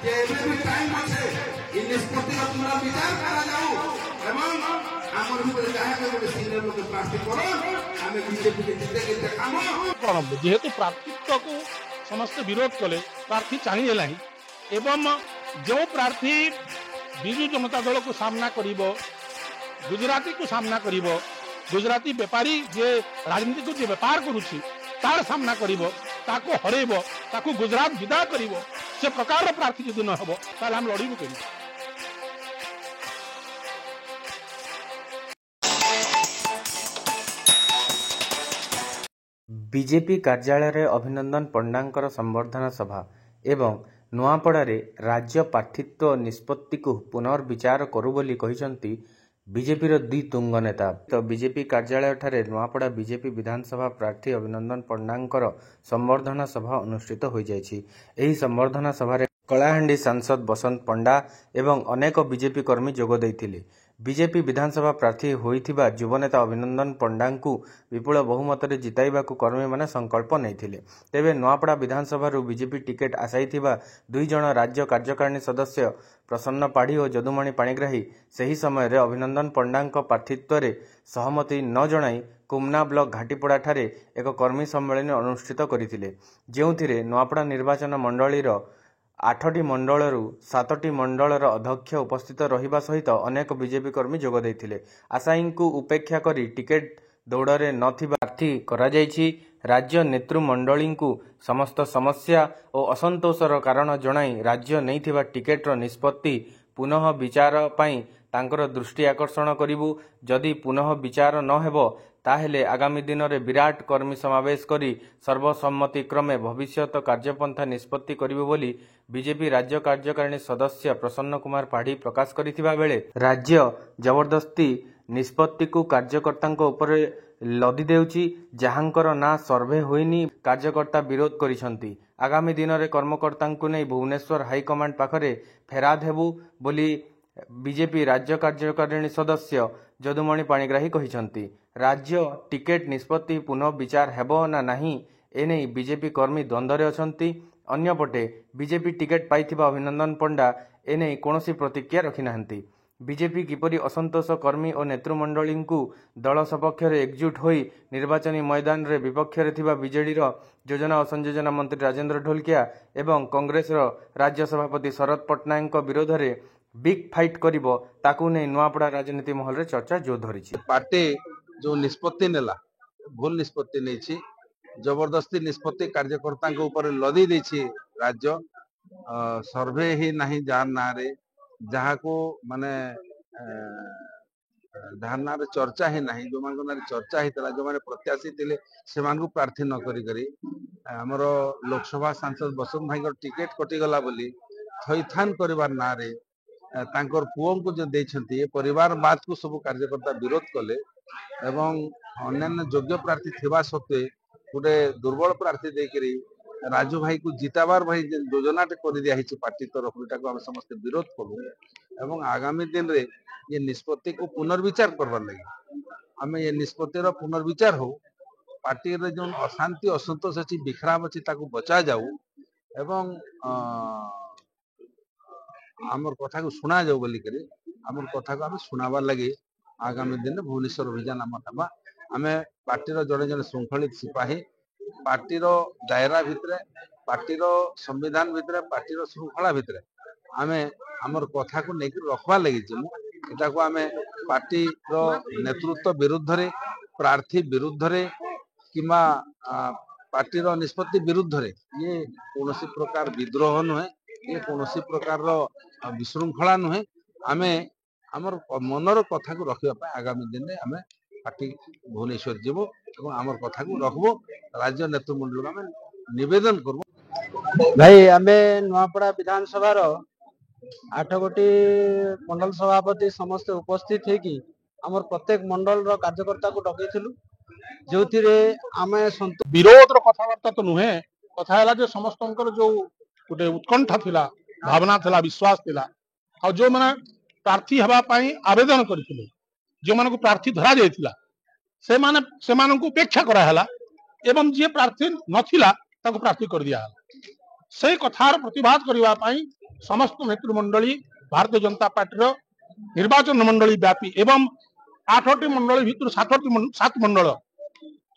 जे भी टाइम अच्छे इन निष्पत्ति पुनर्विचार करा जाऊ एवं आमर भितर जहाँ गोटे सीनियर लोक प्रार्थी करो आम बीजेपी के जिते केते काम कौन जेहेतु प्रार्थीत्व को समस्त विरोध कले प्रार्थी चाहिए एवं जो प्रार्थी विजु जनता दल को सामना करिवो गुजराती को सामना करिवो गुजराती व्यापारी जे राजनीति को जे व्यापार करुछि तार सामना करिवो ताको हरेबो ताको गुजरात विदा करिवो से प्रकार प्रार्थी यदि न हबो ताल हम लड़ीबो केमि। बीजेपी कार्यालय अभिनंदन पंडांकर संबर्धना सभा एवं नुआपड़ारे राज्य प्रार्थीत्व निष्पत्ति को पुनर्विचार करू बोली कहिसंती बीजेपी दुई तुंग नेता। तो बीजेपी कार्यालय ठारे नुआपड़ा बीजेपी विधानसभा प्रार्थी अभिनंदन पंडांकर संबर्धना सभा अनुष्ठित हो जाइछि। एही संबर्धना सभारे कलाहांडी सांसद बसंत पंडा एवं अनेक बीजेपी कर्मी जोग दैथिले। बीजेपी विधानसभा प्रार्थी होइथिबा युवनेता अभिनंदन पंडांकु विपुल बहुमत जिताइबाकु कर्मी माने संकल्प नैथिले। तेबे नुआपड़ा विधानसभा बीजेपी टिकेट आसाइथिबा दुई जण राज्य कार्यकारिणी सदस्य प्रसन्न पाढ़ी और जदुमणि पाणिग्राही सही समय रे अभिनंदन पंडांक प्रार्थीत्व रे सहमति न जणाई कुमना ब्लॉक घाटीपड़ा ठारे एक कर्मी सम्मेलन अनुष्ठित करथिले। जेउथिरे नुआपड़ा निर्वाचन मंडलीर 8टी मंडलरू 7टी मंडलर अध्यक्ष उपस्थित रहिबा सहित अनेक बीजेपी कर्मी जोग दैथिले। आशायी को उपेक्षा करी टिकेट दौड़े नथिबा प्रार्थी करा जायछि। राज्य नेतृमंडली को समस्त समस्या और असंतोषर कारण जणाई राज्य नैथिबा टिकेटर निष्पत्ति पुनः विचार पाई तांकर दृष्टि आकर्षण करिबु। जदि पुनः विचार न हेबो ताहेले आगामी दिन में विराट कर्मी समावेश करी सर्वसम्मति क्रमे भविष्यत कार्यपंथा निष्पत्ति करिबु बोली बीजेपी राज्य कार्यकारिणी सदस्य प्रसन्न कुमार पाढ़ी प्रकाश करिथिबा बेले राज्य जबरदस्ती निष्पत्ति को कार्यकर्ता उपरे लदी देउछि। जहांकर ना सर्वे होइनी कार्यकर्ता विरोध करिसंती। आगामी दिन में कर्मकर्ता नहीं भुवनेश्वर हाईकमांड पाखरे फेराद हेबु बोली बीजेपी राज्य कार्यकारिणी सदस्य जदुमणि पाणिग्राही कहिसंती। राज्य टिकेट निष्पत्ति पुनः विचार हेबो ना नहीं एने बीजेपी कर्मी द्वंद्वरे अछंती। अन्यपटे बीजेपी टिकेट पाइथिबा अभिनंदन पंडा एने कौनसी प्रतिक्रिया रखि नाहंती। बीजेपी किपरि असंतोष कर्मी और नेतृमंडली को दल सपक्ष एकजुट होई निर्वाचनी मैदान रे विपक्ष रे थिबा बीजेडी योजना और संयोजना मंत्री राजेंद्र ढोलकिया एवं कांग्रेस राज्य सभापति शरद पट्टनायक विरोध में बिग फाइट करिबो ताकू नै नुआपड़ा राजनीति महल रे चर्चा जो धरिछि। पार्टी जो निष्पत्ति नेला भूल निष्पत्ति नहीं जबरदस्ती निष्पत्ति कार्यकर्ता ऊपर लदी देछि। राज्य सर्वे ही नहीं जार ना रे जहाँ को माने जहाँ ना रे चर्चा ही नहीं जो मान ना चर्चा ही तला जो माने प्रत्याशी थिले से मान को प्रार्थी न करी करी हमर लोकसभा सांसद बसंत भाई टिकेट कटि गला बोली थैथान करिवार ना रे तांकर पुओं को जो देछंती परिवार बात को सब कार्यकर्ता विरोध कले एवं अन्य योग्य प्रार्थी थिबा सत्वे गोटे दुर्बल प्रार्थी देकरी राजू भाई को जिताबार भाई योजना कर दिया पार्टी तरफ हम समस्त विरोध कलु एवं आगामी दिन रे ये निष्पत्ति को पुनर्विचार करवार लगे आम ये निष्पत्तिर पुनर्विचार हो पार्टी रे जो अशांति असंतोष अच्छी विखराम अच्छी बचा जाऊ एवं आमर कथा को सुना जाऊ बोली करी आमर कथा को आम सुनाबार लगे आगामी दिन में भुवनेश्वर अभियान आम नवा आम पार्टीर जड़े जड़े श्रृंखलित सिपाही पार्टीर दायरा भितर पार्टीर संविधान भितर पार्टीर श्रृंखला भितर आम आमर कथा को लेकर रखवा लगी एटा को आम पार्टीर नेतृत्व विरुद्ध रे प्रार्थी विरुद्ध रे किमा पार्टीर निष्पत्ति विरुद्ध रे ये कौनसी प्रकार विद्रोह नुहे ये कौनसी प्रकार विशृंखला नुहे आमे आमर मनर कथा को रखा आगामी दिन में आम पार्टी भुवनेश्वर जीव और आमर कथा को रखबो राज्य नेतृमंडल आम निवेदन करबो। भाई आमे नुआपड़ा विधानसभा 8 गोटी मंडल सभापति समस्त उपस्थित है कि आमर प्रत्येक मंडल रो कार्यकर्ता को डकैथिलु जो आम विरोध कथबार्ता तो नुहे कथा है जो समस्त जो गोटे उत्कंठा थिला भावना थिला विश्वास थिला और जो माने प्रार्थी हवा पाई आवेदन करथिले जो माने को प्रार्थी धरा जायतिला से माने को उपेक्षा करा हला एवं जे प्रार्थी नथिला ताको प्रार्थी कर दिया हला से कथार प्रतिवाद करने समस्त नेतृमंडली भारतीय जनता पार्टी निर्वाचन मंडली व्यापी एवं 8टी मंडली भितर 7 मंडल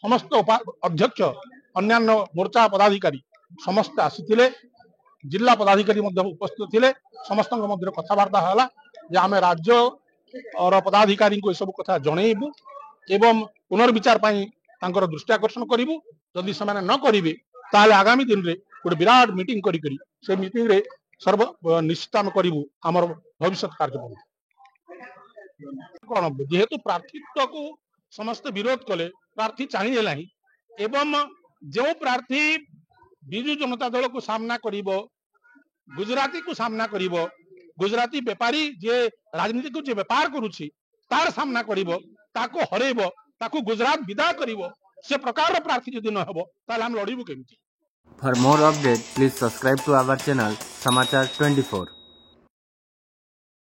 समस्त अध्यक्ष अन्यान्य मोर्चा पदाधिकारी समस्त आसीथिले जिला पदाधिकारी उपस्थित थिले समस्त कथबार्ता होला जे आम राज्य और पदाधिकारी को सब कथा जनइबू एवं पुनर्विचार दृष्टि आकर्षण करूँ जदि से न करेंगे ताले आगामी दिन में गोटे विराट मीटिंग करी से मीटिंग रे सर्व निश्चित आम करूँ आम भविष्य कार्यक्रम कौन जेहेतु प्रार्थीत्व को समस्त विरोध कले प्रार्थी चाहिए ना एवं जो प्रार्थी विजु जनता दल को सामना करिवो गुजराती को सामना करिवो गुजराती व्यापारी जे राजनीति को जे व्यापार करुछि तार सामना करिवो ताको हरेबो ताको गुजरात विदा करिवो से प्रकार प्रार्थी यदि न हबो ताले हम लड़िबो केमती। For more updates, please subscribe to our channel Samachar 24.